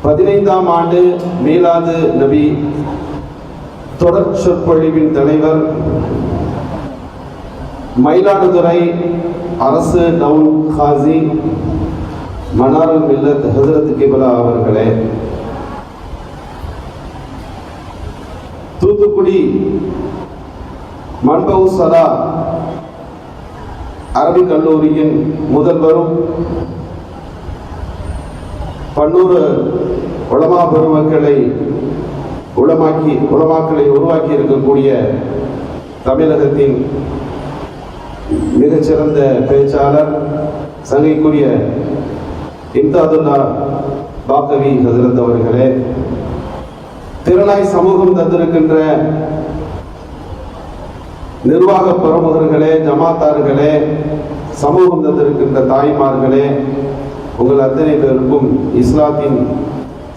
15ஆம் ஆண்டு மீலாது நபி தொடர் சொற்பொழிவின் தலைவர் மயிலாடுதுறை அரசு டவுன் காசி மனாருல் மில்லத் ஹஜ்ரத் கிப்லா அவர்களே, தூத்துக்குடி மன்பவு சலா அரபிக் கல்லூரியின் முதல்வரும் பன்னூறு உலமா பெருமக்களை உலமாக்களை உருவாக்கி இருக்கக்கூடிய தமிழகத்தின் மிகச்சிறந்த பேச்சாளர் சங்கைக்குரிய இம்தாதுல்லா பாக்கவி ஹஜ்ரத் அவர்களே, திறனாய் சமூகம் தந்திருக்கின்ற நிர்வாக பிரமுகர்களே, ஜமாத்தார்களே, சமூகம் தந்திருக்கின்ற தாய்மார்களே, உங்கள் அத்தனை பேருக்கும் இஸ்லாத்தின்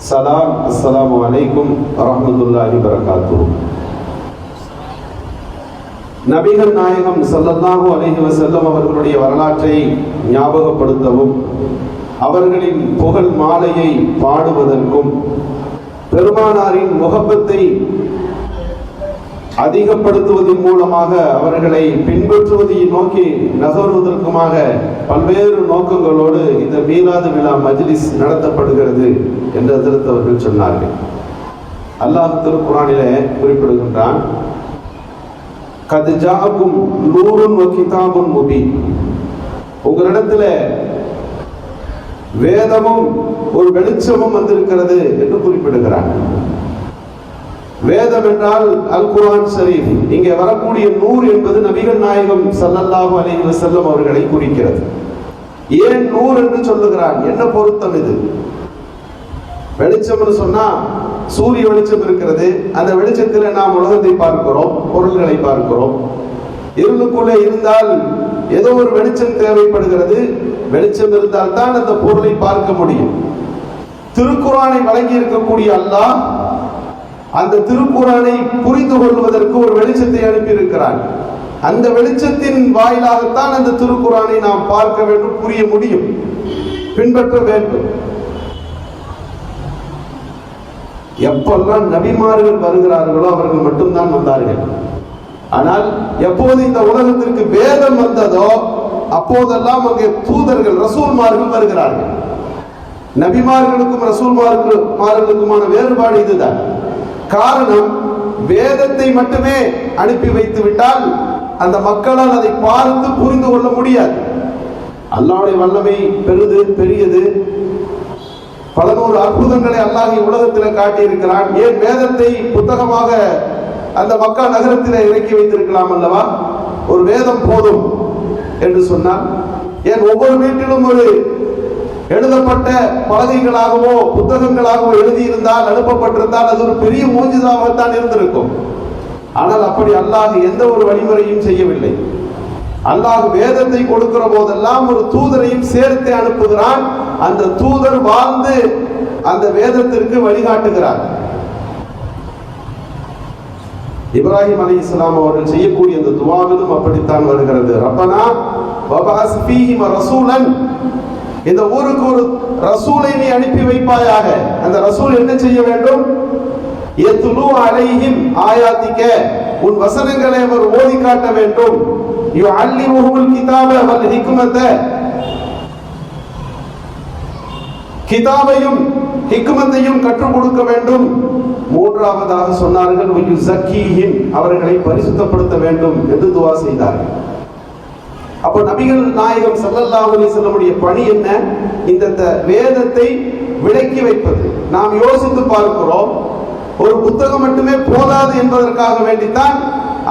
சலாம். அஸ்ஸலாமு அலைக்கும் வரஹ்மத்துல்லாஹி வபரகாத்துஹு. நபிகள் நாயகம் ஸல்லல்லாஹு அலைஹி வஸல்லம் அவர்களுடைய வரலாற்றை ஞாபகப்படுத்தவும், அவர்களின் புகழ் மாலையை பாடுவதற்கும், பெருமானாரின் முகப்பத்தை அதிகப்படுத்துவதன் மூலமாக அவர்களை பின்பற்றுவதை நோக்கி நகர்வதற்குமாக பல்வேறு நோக்கங்களோடு இந்த மீலாது விழா மஜ்லிஸ் நடத்தப்படுகிறது என்று ஹஜ்ரத் அவர்கள் சொன்னார்கள். அல்லாஹ் திருக்குர்ஆனிலே குறிப்பிடுகின்றான், கத் ஜாஅக்கும் நூருன் வ கிதாபுன் முபீன், உங்களிடத்தில் வேதமும் ஒரு வெளிச்சமும் வந்திருக்கிறது என்று குறிப்பிடுகிறான். வேதம் என்றால் அல் குர்ஆன் ஷரீஃப். இங்கே வரக்கூடிய நூர் என்பது நபிகள் நாயகம் ஸல்லல்லாஹு அலைஹி வஸல்லம் அவர்களை குறிக்கிறது. ஏன் நூர் என்று சொல்லுகிறான்? என்ன பொருத்தம் இது? வெளிச்சம்னு சொன்னா சூரிய வெளிச்சம் இருக்கிறது, அந்த வெளிச்சத்தில் நாம் உலகத்தை பார்க்கிறோம், பொருள்களை பார்க்கிறோம். இருளுக்குள்ளே இருந்தால் ஏதோ ஒரு வெளிச்சம் தேவைப்படுகிறது, வெளிச்சம் இருந்தால் தான் அந்த பொருளை பார்க்க முடியும். திருக்குர்ஆனை வழங்கி இருக்கக்கூடிய அல்லாஹ் அந்த திருக்குர்ஆனை புரிந்து கொள்வதற்கு ஒரு வெளிச்சத்தை அனுப்பியிருக்கிறான். அந்த வெளிச்சத்தின் வாயிலாகத்தான் அந்த திருக்குர்ஆனை நாம் பார்க்க வேண்டும், புரிய முடியும், பின்பற்ற வேண்டும். எப்பெல்லாம் நபிமார்கள் வருகிறார்களோ அவர்கள் மட்டும்தான் வந்தார்கள். ஆனால் எப்போது இந்த உலகத்திற்கு வேதம் வந்ததோ அப்போதெல்லாம் அங்கே தூதர்கள் ரசூல்மார்கள் வருகிறார்கள். நபிமார்களுக்கும் ரசூல்மார்களுக்குமான வேறுபாடு இதுதான். காரணம், வேதத்தை மட்டுமே அனுப்பி வைத்து விட்டால் அந்த மக்களால் அதை பார்த்து புரிந்து கொள்ள முடியாது. அல்லாஹ்வுடைய வல்லமை பெரியது. பல நூறு அற்புதங்களை அல்லாஹ் உலகத்தில் காட்டியிருக்கிறான். ஏன் வேதத்தை புத்தகமாக அந்த மக்கா நகரத்தில் இறக்கி வைத்திருக்கலாம் அல்லவா? ஒரு வேதம் போதும் என்று சொன்னால், ஏன் ஒவ்வொரு வீட்டிலும் ஒரு எழுதப்பட்ட பலகைகளாகவோ புத்தகங்களாகவோ எழுதியிருந்தால், அனுப்பப்பட்டிருந்தால் அது ஒரு பெரிய மூஜிசாவாகத்தான் இருந்திருக்கும். ஆனால் அப்படி அல்லாஹ் எந்த ஒரு வழிமுறையும் செய்யவில்லை. அல்லாஹ் வேதத்தை கொடுக்கிற போதெல்லாம் ஒரு தூதரையும் சேர்த்து அனுப்புகிறான். அந்த தூதர் வாழ்ந்து அந்த வேதத்திற்கு வழிகாட்டுகிறார். இப்ராஹிம் அலைஹிஸ்ஸலாம் அவர்கள் செய்யக்கூடிய அந்த துஆவிலும் அப்படித்தான் வருகிறது. ரப்பனா வபஅஸ் ஃபீஹிம் ரசூலன், இந்த ஊருக்கு ஒரு ரசூலை நீ அனுப்பி வைப்பாயாக. அந்த ரசூல் என்ன செய்ய வேண்டும்? யத்லு அலைஹிம் ஆயாத்திக, உன் வசனங்களை அவர் ஓதி காட்ட வேண்டும். யுஅல்லிமுஹுல் கிதாப வல் ஹிக்மத, கிதாபையும் ஹிக்மத்தையும் கற்றுக் கொடுக்க வேண்டும். மூன்றாவதாக சொன்னார்கள், யுஸக்கீஹிம், அவர்களை பரிசுத்தப்படுத்த வேண்டும் என்று துஆ செய்தார்கள். அப்போ நபிகள் நாயகம் ஸல்லல்லாஹு அலைஹி வஸல்லமுடைய பணி என்ன? இந்த வேதத்தை விளக்கி வைப்பது. நாம் யோசித்து பார்க்கிறோம், ஒரு புத்தகம் மட்டுமே போதாது என்பதற்காக வேண்டித்தான்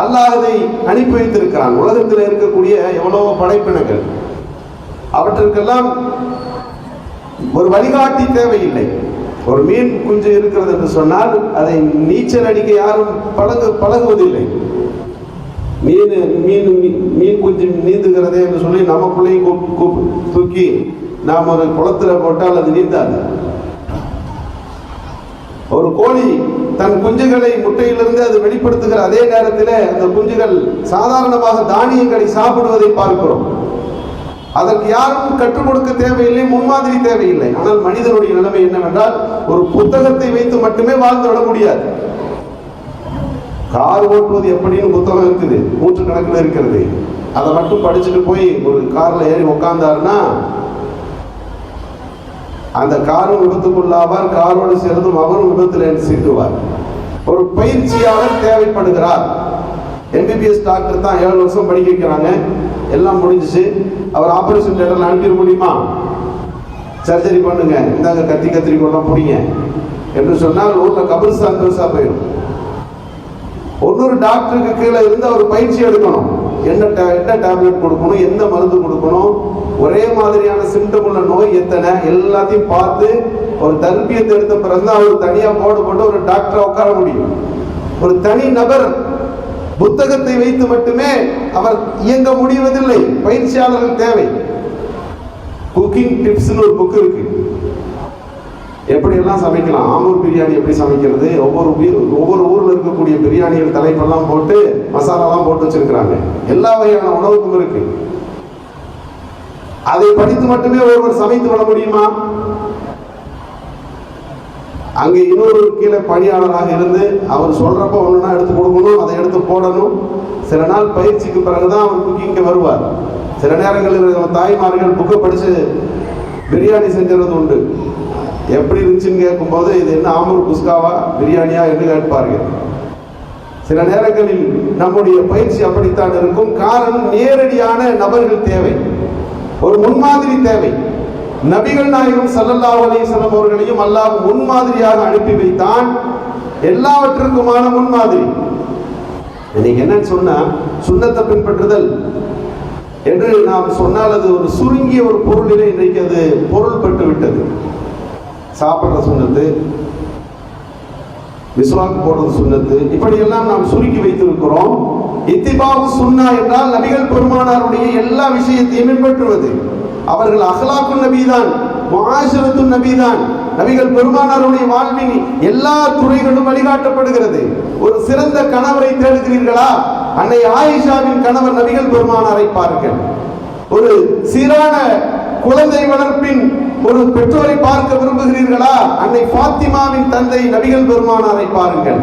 அல்லாஹ் அதை அனுப்பி வைத்திருக்கிறான். உலகத்தில் இருக்கக்கூடிய எவ்வளவோ படைப்பினங்கள், அவற்றுக்கெல்லாம் ஒரு வழிகாட்டி தேவையில்லை. ஒரு மீன் குஞ்சு இருக்கிறது என்று சொன்னால் அதை நீச்சல் அடிக்க யாரும் பழகுவதில்லை. மீன் குஞ்சு நீந்துகிறதே என்று சொல்லி நமக்குள்ளேயும் தூக்கி நாம் ஒரு குளத்துல போட்டால் அது நீந்தாது. ஒரு கோழி தன் குஞ்சுகளை முட்டையிலிருந்து அது வெளிப்படுத்துகிற அதே நேரத்தில் அந்த குஞ்சுகள் சாதாரணமாக தானியங்களை சாப்பிடுவதை பார்க்கிறோம். அதற்கு யாரும் கற்றுக் கொடுக்க தேவையில்லை, முன்மாதிரி தேவையில்லை. ஆனால் மனிதனுடைய நிலைமை என்னவென்றால், ஒரு புத்தகத்தை வைத்து மட்டுமே வாழ்ந்து விட முடியாது. கார் ஓட்டுவது எப்படின்னு புத்தகம் இருக்குது, நூற்றுக்கணக்கில் இருக்கிறது. அதை மட்டும் படிச்சுட்டு போய் ஒரு கார்ல ஏறி உட்கார்ந்தாருன்னா அந்த காரும் விபத்துக்குள்ளாவார், காரோடு சேர்ந்து அவரும் விபத்தில் சிக்குவார். ஒரு பயிற்சியாளர் தேவைப்படுகிறார். எம்பிபிஎஸ் டாக்டர் தான் 7 வருஷம் படிக்க வைக்கிறாங்க, எல்லாம் முடிஞ்சிச்சு. அவர் ஆபரேஷன் தியேட்டர்ல அனுப்பிட முடியுமா? சர்ஜரி பண்ணுங்க, இந்தாங்க கத்தி கத்திரிக்கோலாம் பிடிங்க என்று சொன்னால் ஊர்ல கபிரிஸ்தான் பெருசா போயிடும். ஒன்னொரு டாக்டருக்கு கீழே இருந்து அவர் பயிற்சி எடுக்கணும். என்ன டேப்லெட் கொடுக்கணும், எந்த மருந்து கொடுக்கணும், ஒரே மாதிரியான சிம்டம் உள்ள நோய் எத்தனை, எல்லாத்தையும் பார்த்து ஒரு தர்பியத்தை எடுத்த பிறகு அவர் தனியா போட்டு ஒரு டாக்டரை உட்கார முடியும். ஒரு தனி நபர் புத்தகத்தை வைத்து மட்டுமே அவர் இயங்க முடிவதில்லை, பயிற்சியாளர்கள் தேவை. குக்கிங் டிப்ஸ்னு ஒரு புக் இருக்கு, எப்படி எல்லாம் சமைக்கலாம், ஆம்பூர் பிரியாணி எப்படி சமைக்கிறது, ஒவ்வொரு ஊர்ல இருக்கக்கூடிய பிரியாணிகள் தலைப்பெல்லாம் போட்டு மசாலாலாம் போட்டு வச்சிருக்கிறாங்க. எல்லா வகையான உணவுக்கும் இருக்கு. அதை படித்து மட்டுமே ஒருவர் சமைத்து விட முடியுமா? அங்கே இன்னொரு கீழே பணியாளராக இருந்து அவர் சொல்றப்ப ஒண்ணுனா எடுத்து கொடுக்கணும், அதை எடுத்து போடணும். சில நாள் பயிற்சிக்கு பிறகுதான் அவர் குக்கிங்க வருவார். சில நேரங்களில் தாய்மார்கள் புக்கை படிச்சு பிரியாணி செஞ்சுறது உண்டு. எப்படி இருந்துச்சுன்னு கேட்கும்போது இது என்ன ஆம்பூர் குஸ்காவா பிரியாணியா என்று கேட்பார்கள். சில நேரங்களில் நம்முடைய பயிற்சி அப்படித்தான் இருக்கும். காரணம், நேரடியான நபர்கள் தேவை, ஒரு முன்மாதிரி தேவை. நபிகள் நாயகம் ஸல்லல்லாஹு அலைஹி வஸல்லம் அவர்களையும் அல்லாஹ் முன்மாதிரியாக அனுப்பி வைத்தான், எல்லாவற்றுக்குமான முன்மாதிரி. இன்னைக்கு என்னன்னு சொன்னா, சுன்னத்தை பின்பற்றுதல் என்று நாம் சொன்னால் அது ஒரு சுருங்கிய ஒரு பொருளிலே இன்றைக்கு அது பொருள் பெற்று விட்டது. சாப்பிட்ற சுன்னத்து, மிஸ்வாக்கு போடுறது சுன்னத்து, இப்படியெல்லாம் நாம் சுருக்கி வைத்திருக்கிறோம். இத்திபாவு சுன்னா என்றால் நபிகள் பெருமானாருடைய எல்லா விஷயத்தையும் பின்பற்றுவது. அவர்கள் அஹ்லாக்கு நபிதான், முஆஷரத்து நபிதான். நபிகள் பெருமானாருடைய வாழ்வின் எல்லா துறைகளும் வழிகாட்டப்படுகிறது. ஒரு சிறந்த கணவரை தேடுகிறீர்களா? அன்னை ஆயிஷாவின் கணவர் நபிகள் பெருமானாரை பாருங்கள். ஒரு சீரான குழந்தை வளர்ப்பின் ஒரு பெற்றோரை பார்க்க விரும்புகிறீர்களா? அன்னை ஃபாத்திமாவின் தந்தை நபிகள் பெருமானாரை பாருங்கள்.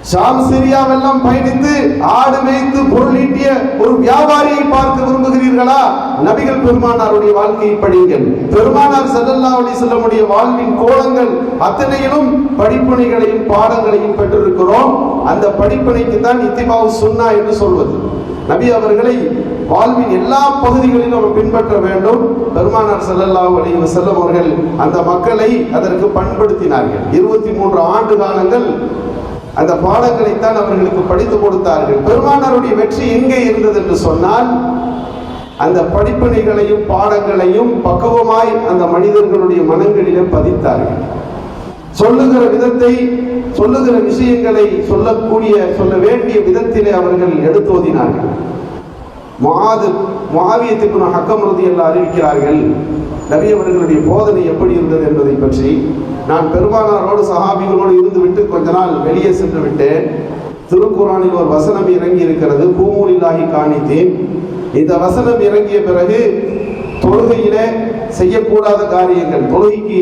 ஷாம் சிரியாவெல்லாம் பயணித்து ஆடு மேய்த்து பொருள் ஈட்டிய ஒரு வியாபாரியை பார்க்க விரும்புகிறீர்களா? நபிகள் பெருமானாருடைய வாழ்க்கையை படியுங்கள். பெருமானார் ஸல்லல்லாஹு அலைஹி வஸல்லம் வாழ்வின் கோலங்கள் அத்தனையிலும் படிப்பனைகளையும் பாடங்களையும் பெற்றிருக்கிறோம். அந்த படிப்பனைக்கு தான் இத்திபாவு சுன்னா என்று சொல்வது. நபி அவர்களை வாழ்வின் எல்லா பகுதிகளிலும் நம்ம பின்பற்ற வேண்டும். பெருமானார் ஸல்லல்லாஹு அலைஹி வஸல்லம் அவர்கள் அந்த மக்களை அதற்கு பண்படுத்தினார்கள். 23 ஆண்டு காலங்கள் அந்த பாடங்களைத்தான் அவர்களுக்கு படித்து கொடுத்தார்கள். பெருமானாருடைய வெற்றி எங்கே இருந்தது என்று சொன்னால், அந்த படிப்பனைகளையும் பாடங்களையும் பக்குவமாய் அந்த மனிதர்களுடைய மனங்களிலே பதித்தார்கள். சொல்லுகிற விதத்தை, சொல்லுகிற விஷயங்களை சொல்ல வேண்டிய விதத்திலே அவர்கள் எடுத்தோதினார்கள். முஆவியத்துக்கு ஹக்கம் ரலியல்லாஹு அறிவிக்கிறார்கள், நபி அவர்களுடைய போதனை எப்படி இருந்தது என்பதை பற்றி. நான் பெருமானாரோடு சஹாபிகளோடு இருந்து விட்டு கொஞ்ச நாள் வெளியே சென்று விட்டேன். திருக்குர்ஆனில் ஒரு வசனம் இறங்கி இருக்கிறது, கூமு லில்லாஹி கானிதீன். இந்த வசனம் இறங்கிய பிறகு தொழுகையிலே செய்யக்கூடாத காரியங்கள், தொழுகைக்கு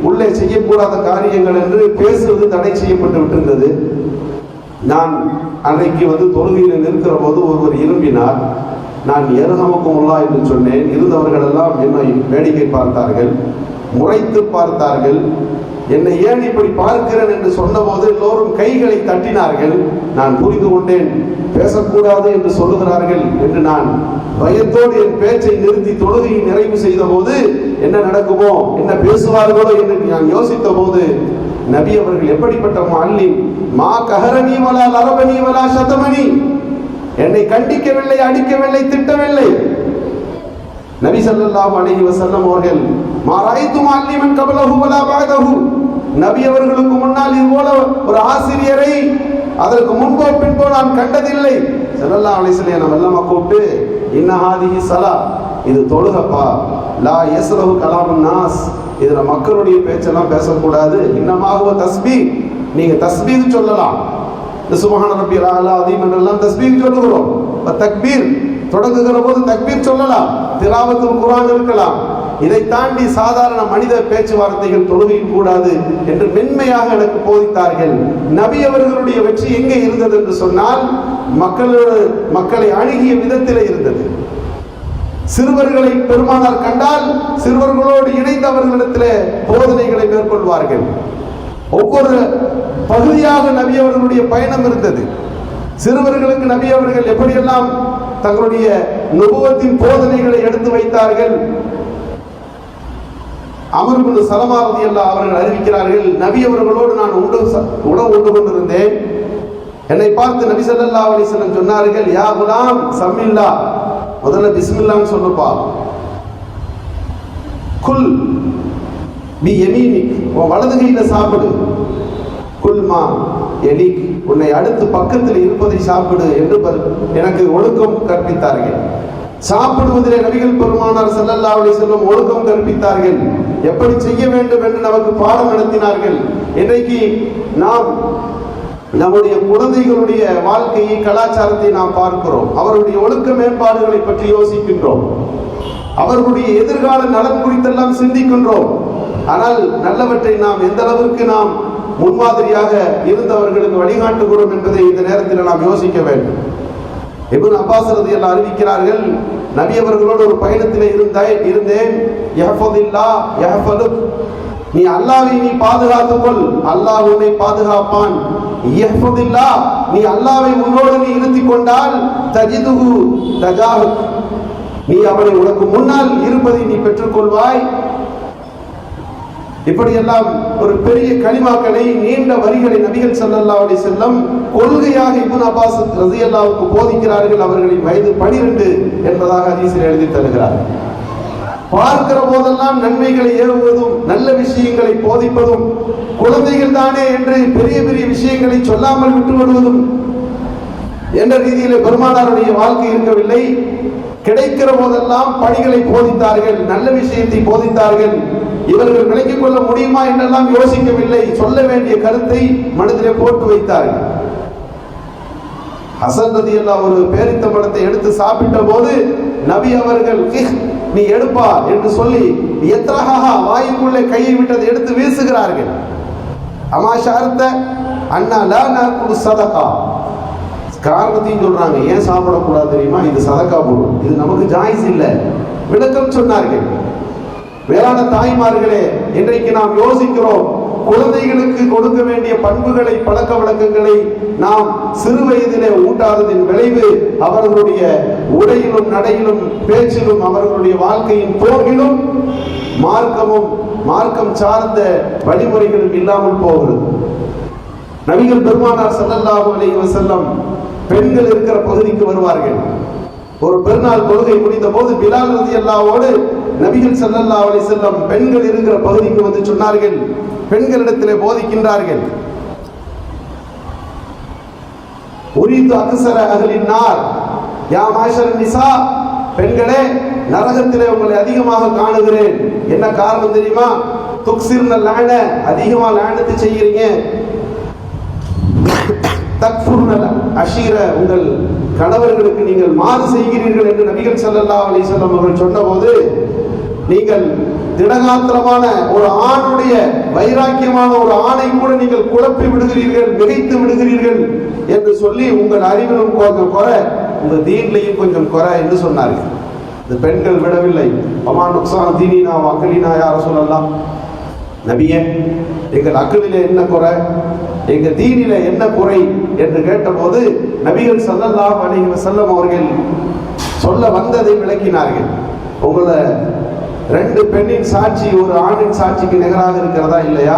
உள்ளே செய்யக்கூடாத காரியங்கள் என்று பேசுவது தடை செய்யப்பட்டு விட்டிருந்தது. நான் அன்னைக்கு தொழுகையில் நிற்கிற போது ஒருவர் இரும்பினார். நான் யர்ஹமுக்குமுல்லாஹ் என்று சொன்னேன். இருந்தவர்கள் எல்லாம் என்னை வேடிக்கை பார்த்தார்கள், முறைத்து பார்த்தார்கள். என்னை ஏன் இப்படி பார்க்கிறேன் என்று சொன்னபோது எல்லோரும் கைகளை தட்டினார்கள். நான் புரிந்து கொண்டேன், பேசக்கூடாது என்று சொல்லுகிறார்கள் என்று நான் பயத்தோடு என் பேச்சை நிறுத்தி தொழுகையை நிறைவு செய்த போது என்ன நடக்குமோ, என்ன பேசுவார்களோ என்று நான் யோசித்த போது, நபி அவர்கள் எப்படிப்பட்ட முஅல்லிம், மா கஹரனி வலா லரபனி வலா ஷதமனி, என்னை கண்டிக்கவில்லை, அடிக்கவில்லை, திட்டவில்லை. நபி ஸல்லல்லாஹு அலைஹி வஸல்லம் அவர்கள் மா ராய்து முஅல்லிமன் கப்லஹு வலா பஅதஹு, நபி அவர்களுக்கு முன்னால் இது போல ஒரு ஆசிரியரை அதற்கு முன்போ பின்போ நான் கண்டதில்லை. ஸல்லல்லாஹு அலைஹி வஸல்லம் நம்ம எல்லாம் கூப்பிட்டு, இன்ன ஹாதிஹி ஸலா, இது தொழுகப்பா, லா யஸ்ரஹு கலாமுன் நாஸ், இதுல மக்களுடைய பேச்செல்லாம் பேசக்கூடாது. இன்னமாஹுவ தஸ்பீஹ், நீங்க தஸ்பீஹ் சொல்லலாம். சுப்ஹான ரப்பியல் அலா அதீம் என்றெல்லாம் தஸ்பீஹ் சொல்லுகிறோம். தக்பீர், தொடங்குகிற போது தக்பீர் சொல்லலாம், திலாவத்துல் குர்ஆன் இருக்கலாம். இதை தாண்டி சாதாரண மனித பேச்சுவார்த்தைகள் தொழுகையில் கூடாது என்று மென்மையாக எனக்கு போதித்தார்கள். நபி அவர்களுடைய வெற்றி எங்கே இருந்தது என்று சொன்னால் மக்களை அணுகிய விதத்திலே இருந்தது. சிறுவர்களை பெருமானார் கண்டால் சிறுவர்களோடு இணைந்து அவர்களிடத்திலே போதனைகளை மேற்கொள்வார்கள். ஒவ்வொரு பகுதியாக நபி அவர்களுடைய பயணம் இருந்தது. சிறுவர்களுக்கு நபி அவர்கள் எப்படியெல்லாம் தங்களுடைய நுபுவத்தின் போதனைகளை எடுத்து வைத்தார்கள். அமர் இப்னு சலமா ரலியல்லாஹு அவர்கள் அறிவிக்கிறார்கள், நபி அவர்களோடு நான் உணவு உண்டு கொண்டிருந்தேன். என்னை பார்த்து நபி ஸல்லல்லாஹு அலைஹி வஸல்லம் சொன்னார்கள், யா குலாம் சம்மில்லா, முதல்ல பிஸ்மில்லான்னு சொல்லுப்பா. குல் பி யமீனிக், உன் வலது கையில சாப்பிடு. குல்மா எலிக், உன்னை அடுத்து பக்கத்தில் இருப்பதை சாப்பிடு என்று எனக்கு ஒழுக்கம் கற்பித்தார்கள். சாப்பிடுவதிலே நபிகள் பெருமானார் ஸல்லல்லாஹு அலைஹி வஸல்லம் ஒழுக்கம் கற்பித்தார்கள். எப்படி செய்ய வேண்டும் என்று நமக்கு பாடம் நடத்தினார்கள். இன்றைக்கு நாம் நம்முடைய குழந்தைகளுடைய வாழ்க்கையை, கலாச்சாரத்தை நாம் பார்க்கிறோம். அவர்களுடைய ஒழுக்க மேம்பாடுகளை பற்றி யோசிக்கின்றோம். அவர்களுடைய எதிர்கால நலன் குறித்தெல்லாம் சிந்திக்கின்றோம். ஆனால் நல்லவற்றை நாம் எந்த அளவிற்கு நாம் முன்மாதிரியாக இருந்தவர்களுக்கு வழிகாட்டுகிறோம் என்பதை இந்த நேரத்தில் நாம் யோசிக்க வேண்டும். இப்னு அப்பாஸ் ரலியல்லாஹு அறிவிக்கிறார்கள், நபி அவர்களோடு ஒரு பயணத்தில் இருந்தேன். யஹ்ஃபதில்லாஹ் யஹ்ஃபதுக், நீ அல்லாஹ்வை நீ பாதுகாத்துக்கொள், அல்லாஹ் உன்னை பாதுகாப்பான். யஹ்ஃபதில்லாஹ், நீ அல்லாஹ்வை உன்னோடு நீ இருத்திக் கொண்டால் தஜிதுஹு தஜாஹுக், நீ அவனை உனக்கு முன்னால் இருப்பதை நீ பெற்றுக்கொள்வாய். இப்படியெல்லாம் ஒரு பெரிய கலிமாக்களை, நீண்ட வரிகளை நபிகள் ஸல்லல்லாஹு அலைஹி வஸல்லம் கொள்கையாக இப்னு அப்பாஸ் ரலியல்லாஹுக்கு போதிக்கிறார்கள். அவர்களின் வயது 12 என்பதாக ஹதீஸில் எழுதி தருகிறார். பார்க்கிற போதெல்லாம் நன்மைகளை ஏவுவதும் நல்ல விஷயங்களை போதிப்பதும், குழந்தைகள் தானே என்று பெரிய பெரிய விஷயங்களை சொல்லாமல் விட்டு விடுவதும் என்ற ரீதியிலே பெருமானாருடைய வாழ்க்கை இருக்கவில்லை. கிடைக்கிற போதெல்லாம் பணிகளை போதித்தார்கள், நல்ல விஷயத்தை போதித்தார்கள். இவர்கள் விளங்கிக் கொள்ள முடியுமா என்றெல்லாம் யோசிக்கவில்லை. சொல்ல வேண்டிய கருத்தை மனதிலே போட்டு வைத்தார்கள். ஹசன் ரலியல்லாஹு ஒரு பேரித்தம்பழத்தை எடுத்து சாப்பிட்ட போது நபி அவர்கள் நீ எடுப்பா என்று சொல்லி எத்ரஹா வாய்க்குள்ளே கையை விட்டதை எடுத்து வீசுகிறார்கள். அமாஷார்த்த அண்ணா லா நகுல் சதகா, காரணத்தையும் சொல்றாங்க. ஏன் சாப்பிடக்கூடாது தெரியுமா? இது சதக்கா பொருள், இது நமக்கு ஜாயிஸ் இல்லை. விளக்கம் சொன்னார்கள். வேளாண் தாய்மார்களே, இன்றைக்கு நாம் யோசிக்கிறோம், குழந்தைகளுக்கு கொடுக்க வேண்டிய பண்புகளை, பழக்க வழக்கங்களை நாம் சிறு வயதிலே ஊட்டாததின் விளைவு அவர்களுடைய உடையிலும் நடையிலும் பேச்சிலும் அவர்களுடைய வாழ்க்கையின் போக்கிலும் மார்க்கம் சார்ந்த வழிமுறைகளும் இல்லாமல் போகிறது. நபிகள் பெருமானார் ஸல்லல்லாஹு அலைஹி வஸல்லம் பெண்கள் இருக்கிற பகுதிக்கு வருவார்கள். ஒரு பெருநாள் தொழுகை முடிந்த போது பிலால் ரலியல்லாஹுவோடு நபிகள் ஸல்லல்லாஹு அலைஹி வஸல்லம் பெண்கள் இருக்கிற பகுதிக்கு வந்து சொன்னார்கள். பெண்களிடத்திலே போதிக்கின்றார்கள். உரீது அக்ஸர அஹ்லின் நார் யா மாஷர் நிசா, பெண்களே நரகத்திலே உங்களை அதிகமாக காணுகிறேன். என்ன காரணம் தெரியுமா? துக்ஸிர்ன லான, அதிகமா லானத்து செய்கிறீங்க. தக்ஃபுர்ன அஷீர, உங்கள் கணவர்களுக்கு நீங்கள் மாறு செய்கிறீர்கள் என்று நபிகள் ஸல்லல்லாஹு அலைஹி வஸல்லம் அவர்கள் சொன்னபோது, நீங்கள் திடகாத்திரமான ஒரு ஆணுடைய, வைராக்கியமான ஒரு ஆணை கூட நீங்கள் குழப்பி விடுகிறீர்கள், மிகைத்து விடுகிறீர்கள் என்று சொல்லி, உங்கள் அறிவிலும் கொஞ்சம் குறை, உங்கள் தீன்லையும் கொஞ்சம் குறை என்று சொன்னார்கள். இந்த பெண்கள் விடவில்லை. அமா நுக்சான் தீனினா வக்கலினா யா ரசூலல்லாஹ், நபியே எங்கள் அக்களிலே என்ன குறை, எங்க தீனிலே என்ன குறை என்று கேட்டபோது நபிகள் ஸல்லல்லாஹு அலைஹி வஸல்லம் அவர்கள் சொல்ல வந்ததை விளக்கினார்கள். உங்களை 2 பெண்ணின் சாட்சி ஒரு ஆணின் சாட்சிக்கு நிகராக இருக்கிறதா இல்லையா?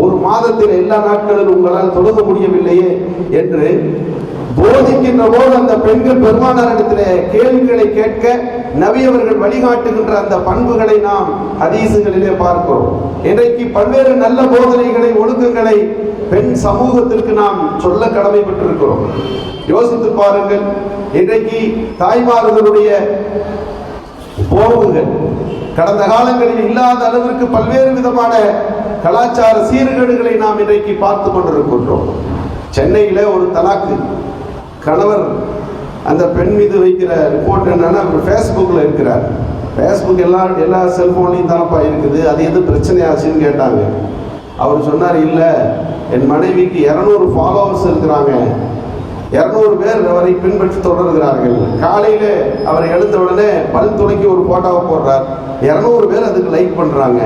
ஒரு மாதத்தில் எல்லா நாட்களிலும் உங்களால் தொழுக முடியவில்லையே என்று போதிக்கின்ற போது அந்த பெண்கள் பெருமானாரிடத்திலே கேள்விகளை கேட்க நபி அவர்கள் வழிகாட்டுகின்ற அந்த பண்புகளை நாம் ஹதீசுகளிலே பார்க்கிறோம். இன்றைக்கு பல்வேறு நல்ல போதனைகளை, ஒழுக்கங்களை பெண் சமூகத்திற்கு நாம் சொல்ல கடமைப்பட்டிருக்கிறோம். யோசித்து பாருங்கள். இன்றைக்கு தாய்மார்களுடைய போக்குகள் கடந்த காலங்களில் இல்லாத அளவிற்கு பல்வேறு விதமான கலாச்சார சீர்கேடுகளை நாம் இன்றைக்கு பார்த்து கொண்டிருக்கின்றோம். சென்னையில ஒரு தலாக்கு, கணவர் அந்த பெண் மீது வைக்கிற ரிப்போர்ட் என்னன்னா, அவர் ஃபேஸ்புக்கில் இருக்கிறார். ஃபேஸ்புக் எல்லா செல்ஃபோன்லையும் தானப்பா இருக்குது, அது எது பிரச்சனையாச்சுன்னு கேட்டாங்க. அவர் சொன்னார், இல்லை, என் மனைவிக்கு 200 ஃபாலோவர்ஸ் இருக்கிறாங்க, 200 பேர் அவரை பின்பற்றி தொடர்கிறார்கள். காலையில் அவர் எழுந்த உடனே பல் துளைக்கி ஒரு போட்டோவை போடுறார், 200 பேர் அதுக்கு லைக் பண்ணுறாங்க.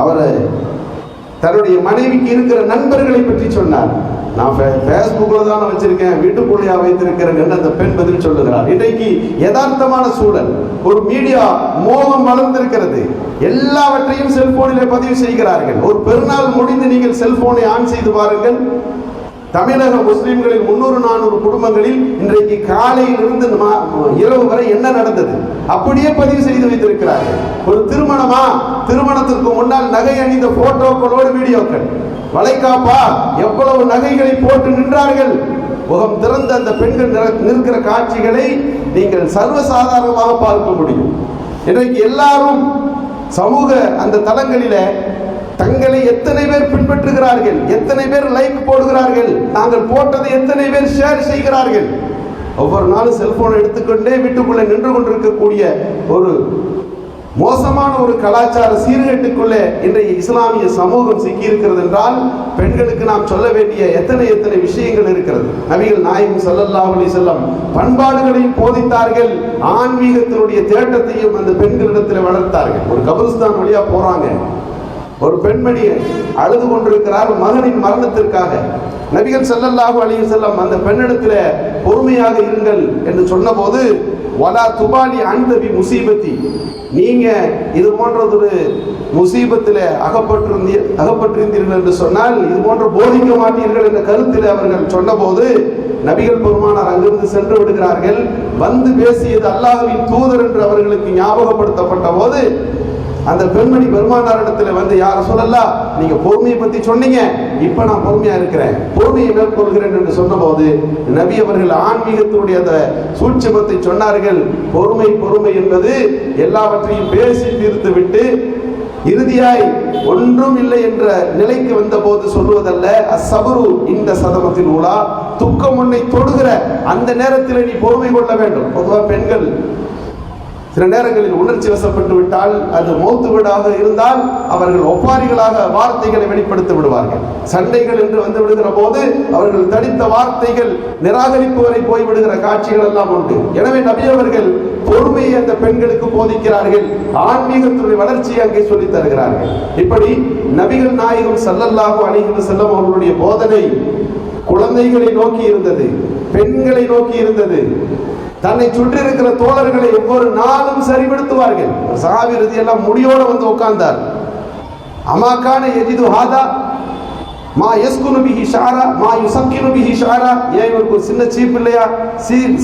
அவர் தன்னுடைய மனைவிக்கு இருக்கிற நண்பர்களை பற்றி சொன்னார். நான் ஃபேஸ்புக்கில் தான் வச்சிருக்கேன், வீட்டுக்குள்ளையா வைத்திருக்கிறேன் அந்த பெண் பதில் சொல்லுகிறார். இன்றைக்கு யதார்த்தமான சூழல், ஒரு மீடியா மோகம் வளர்ந்திருக்கிறது. எல்லாவற்றையும் செல்போனிலே பதிவு செய்கிறார்கள். ஒரு பெருநாள் முடிந்து நீங்கள் செல்போனை ஆன் செய்து பாருங்கள். தமிழக முஸ்லிம்களில் 300-400 குடும்பங்களில் இன்றைக்கு காலையில் இருந்து இரவு வரை என்ன நடந்தது அப்படியே பதிவு செய்து வைத்திருக்கிறார்கள். ஒரு திருமணமா, திருமணத்திற்கு முன்னால் நகை அணிந்த போட்டோக்களோடு வீடியோக்கள், வளைகாப்பா, எவ்வளவு நகைகளை போட்டு நின்றார்கள். முகம் திறந்த அந்த பெண்கள் நிற்கிற காட்சிகளை நீங்கள் சர்வசாதாரணமாக பார்க்க முடியும். இன்றைக்கு எல்லாரும் சமூக அந்த தளங்களில தங்களை எத்தனை பேர் பின்பற்றுகிறார்கள், எத்தனை பேர் லைக் போடுகிறார்கள், நாங்கள் போட்டதை எத்தனை பேர் ஷேர் செய்கிறார்கள். ஒவ்வொரு நாளும் செல்போனை எடுத்துக்கொண்டே வீட்டுக்குள்ளே நின்று கொண்டிருக்கக்கூடிய ஒரு மோசமான ஒரு கலாச்சார சீர்கேட்டுக்குள்ளே இன்றைய இஸ்லாமிய சமூகம் சிக்கியிருக்கிறது என்றால், பெண்களுக்கு நாம் சொல்ல வேண்டிய எத்தனை விஷயங்கள் இருக்கிறது. நபிகள் நாயகம் ஸல்லல்லாஹு அலைஹி வஸல்லம் பண்பாடுகளையும் போதித்தார்கள், ஆன்மீகத்தினுடைய தேட்டத்தையும் அந்த பெண்களிடத்தில் வளர்த்தார்கள். ஒரு கபிரிஸ்தான் வழியா போறாங்க, ஒரு பெண்மணி அழுது கொண்டிருக்கிறார் மகனின் மரணத்திற்காக. நபிகள் ஸல்லல்லாஹு அலைஹி வஸல்லம் அந்த பெண்ணிடத்தில் பொறுமையாக இருங்கள் என்று சொன்னபோது, வலா துபாலி அன்தபி முசீபத்தி, நீங்க இது போன்றதொரு முசீபத்தில் அகப்பட்டிருந்தீர்கள் என்று சொன்னால் இது போன்ற போதிக்க மாட்டீர்கள் என்ற கருத்தில் அவர்கள் சொன்னபோது, நபிகள் பெருமானார் அங்கிருந்து சென்று விடுகிறார்கள். வந்து பேசியது அல்லாஹ்வின் தூதர் என்று அவர்களுக்கு ஞாபகப்படுத்தப்பட்ட போது, அந்த பெண்மணி பெருமானாரிடத்தில் வந்து, யார் ரசூலல்லாஹ், நீங்க பொறுமையை பத்தி சொன்னீங்க, இப்ப நான் பொறுமையா இருக்கிறேன், பொறுமையை மேற்கொள்கிறேன் என்று சொன்னபோது நபி அவர்கள் ஆன்மீகத்தினுடைய அந்த சூட்சுமத்தை சொன்னார்கள். பொறுமை என்பது எல்லாவற்றையும் பேசி தீர்த்து விட்டு இறுதியாய் ஒன்றும் இல்லை என்ற நிலைக்கு வந்த போது சொல்வதல்ல. அஸ்ஸபரு இந்த சதமத்தில் உலா, துக்கம் உன்னை தொடுகிற அந்த நேரத்தில் நீ பொறுமை கொள்ள வேண்டும். பொதுவாக பெண்கள் சில நேரங்களில் உணர்ச்சி வசப்பட்டு விட்டால், அது மௌத்து வீடாக இருந்தால் அவர்கள் ஒப்பாரிகளாக வார்த்தைகளை வெளிப்படுத்தி விடுவார்கள். சண்டைகள் என்று வந்து விடுகிற போது அவர்கள் தடித்த வார்த்தைகள் நிராகரிப்பு வரை போய்விடுகிற காட்சிகள் எல்லாம் உண்டு. எனவே நபி அவர்கள் பொறுமையை அந்த பெண்களுக்கு போதிக்கிறார்கள், ஆன்மீகத்துடைய வளர்ச்சியை அங்கே சொல்லித் தருகிறார்கள். இப்படி நபிகள் நாயகம் ஸல்லல்லாஹு அலைஹி வஸல்லம் அவர்களுடைய போதனை குழந்தைகளை நோக்கி இருந்தது, பெண்களை நோக்கி இருந்தது. தன்னை சுற்றி இருக்கிற தோழர்களை ஒவ்வொரு நாளும் சரிபடுத்துவார்கள். சஹாபி ரலியல்லாஹு முடியோட வந்து உட்கார்ந்தார். அமாகான யஜிது ஹாதா மா யஸ்குனு பிஹி ஷாரா மா யுஸக்கினு பிஹி ஷாரா, ஏன் இவருக்கு ஒரு சின்ன சீப் இல்லையா,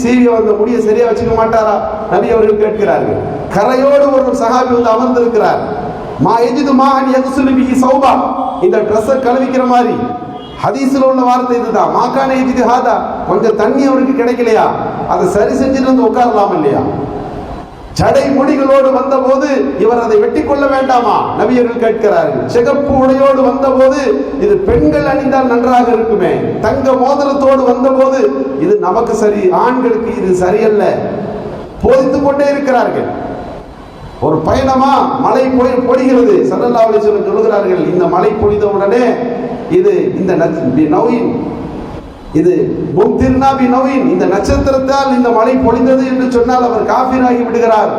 சீவிய வந்த முடியை சரியா வச்சுக்க மாட்டாரா, நபி அவர்கள் கேட்கிறார்கள். கரையோடு ஒரு சஹாபி வந்து அமர்ந்திருக்கிறார். மா யஜிது மா அன் யக்ஸுலு பிஹி சௌபா, இந்த ட்ரெஸ்ஸை கழுவிக்கிற மாதிரி ஹதீஸ்ல உள்ள வார்த்தை இதுதான். மாகான யஜிது ஹாதா, கொஞ்சம் தண்ணி அவருக்கு கிடைக்கலையா, அதை சரி செஞ்சுட்டு வந்து உட்காரலாம் இல்லையா. ஜடை முடிகளோடு வந்த போது இவர் அதை வெட்டி கொள்ள வேண்டாமா, நபியர்கள் கேட்கிறார்கள். சிகப்பு உடையோடு வந்த போது இது பெண்கள் அணிந்தால் நன்றாக இருக்குமே, தங்க மோதிரத்தோடு வந்த போது இது நமக்கு சரி, ஆண்களுக்கு இது சரியல்ல, போதித்துக் கொண்டே இருக்கிறார்கள். ஒரு பயணமா மழை பொழிகிறது, ஸல்லல்லாஹு அலைஹி வஸல்லம் சொல்கிறார்கள், இந்த மழை பொழிந்த உடனே இது இந்த நவீன், இது முத்திர்னாபி நவீன், இந்த நட்சத்திரத்தால் இந்த மழை பொழிந்தது என்று சொன்னால் அவர் காஃபிராகி விடுகிறார்.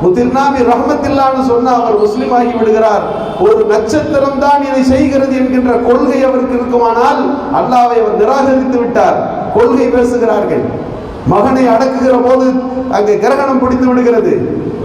முத்திர்னாபி ரஹ்மத்தில்லான்னு சொன்னால் அவர் முஸ்லிம் ஆகி விடுகிறார். ஒரு நட்சத்திரம் தான் இதை செய்கிறது என்கின்ற கொள்கை அவருக்கு இருக்குமானால் அல்லாஹ்வை அவர் நிராகரித்து விட்டார். கொள்கை பேசுகிறார்கள். மகனை அடக்குகிற போது அங்கே கிரகணம் பிடித்து விடுகிறது.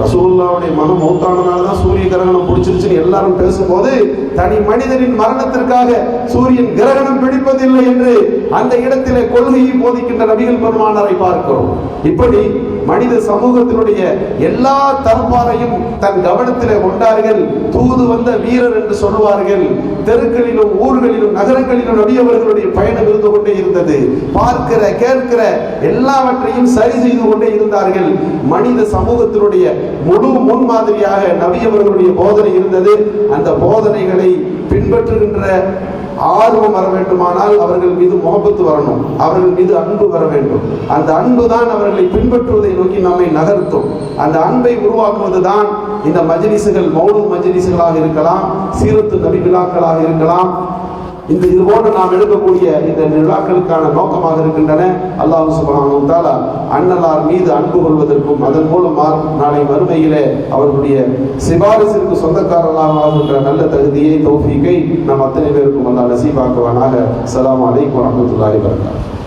ரசூலுல்லாஹ்வுடைய மகன் மௌத்தானனால தான் சூரிய கிரகணம் பிடிச்சிருச்சுன்னு எல்லாரும் பேசும்போது, தனி மனிதனின் மரணத்திற்காக சூரியன் கிரகணம் பிடிப்பதில்லை என்று அந்த இடத்திலே கொள்கையை போதிக்கின்ற நபிகள் பெருமானாரை பார்க்கிறோம். இப்படி மனித சமூகத்தினுடைய எல்லா தரப்பாரையும் தன் கவனத்திலே கொண்டார்கள். தூது வந்த வீரர் என்று சொல்வார்கள். தெருக்களிலும் ஊர்களிலும் நகரங்களிலும் நபி அவர்களுடைய பயணம் இருந்து கொண்டே இருந்தது. பார்க்கிற கேட்கிற எல்லாவற்றையும் சரி செய்து கொண்டே இருந்தார்கள். மனித சமூகத்தினுடைய முழு முன்மாதிரியாக நபி அவர்களுடைய போதனை இருந்தது. அந்த போதனைகளை பின்பற்றுகின்ற ஆர்வம் வர வேண்டுமானால் அவர்கள் மீது முகப்பத்து வரணும், அவர்கள் மீது அன்பு வர வேண்டும். அந்த அன்பு தான் அவர்களை பின்பற்றுவதை நோக்கி நம்மை நகர்த்தும். அந்த அன்பை உருவாக்குவது தான் இந்த மஜ்லிஸ்கள், மௌலூத் மஜ்லிஸ்களாக இருக்கலாம், சீரத்து நபி விழாக்களாக இருக்கலாம். இந்த இது போன்று நாம் எடுக்கக்கூடிய இந்த விழாக்களுக்கான நோக்கமாக இருக்கின்றன. அல்லாஹ் சுப்ஹானஹு வ தஆலா அன்னலார் மீது அன்பு கொள்வதற்கும் அதன் மூலம் நாளை மறுமையிலே அவர்களுடைய சிபாரிசிற்கு சொந்தக்காரர்களாக ஆகின்ற நல்ல தகுதியை, தௌஃபீகை நம் அத்தனை பேருக்கும் அல்லாஹ் நசீபாக்குவானாக. அஸ்ஸலாமு அலைக்கும் வரஹ்மத்துல்லாஹி வபரகாத்துஹு.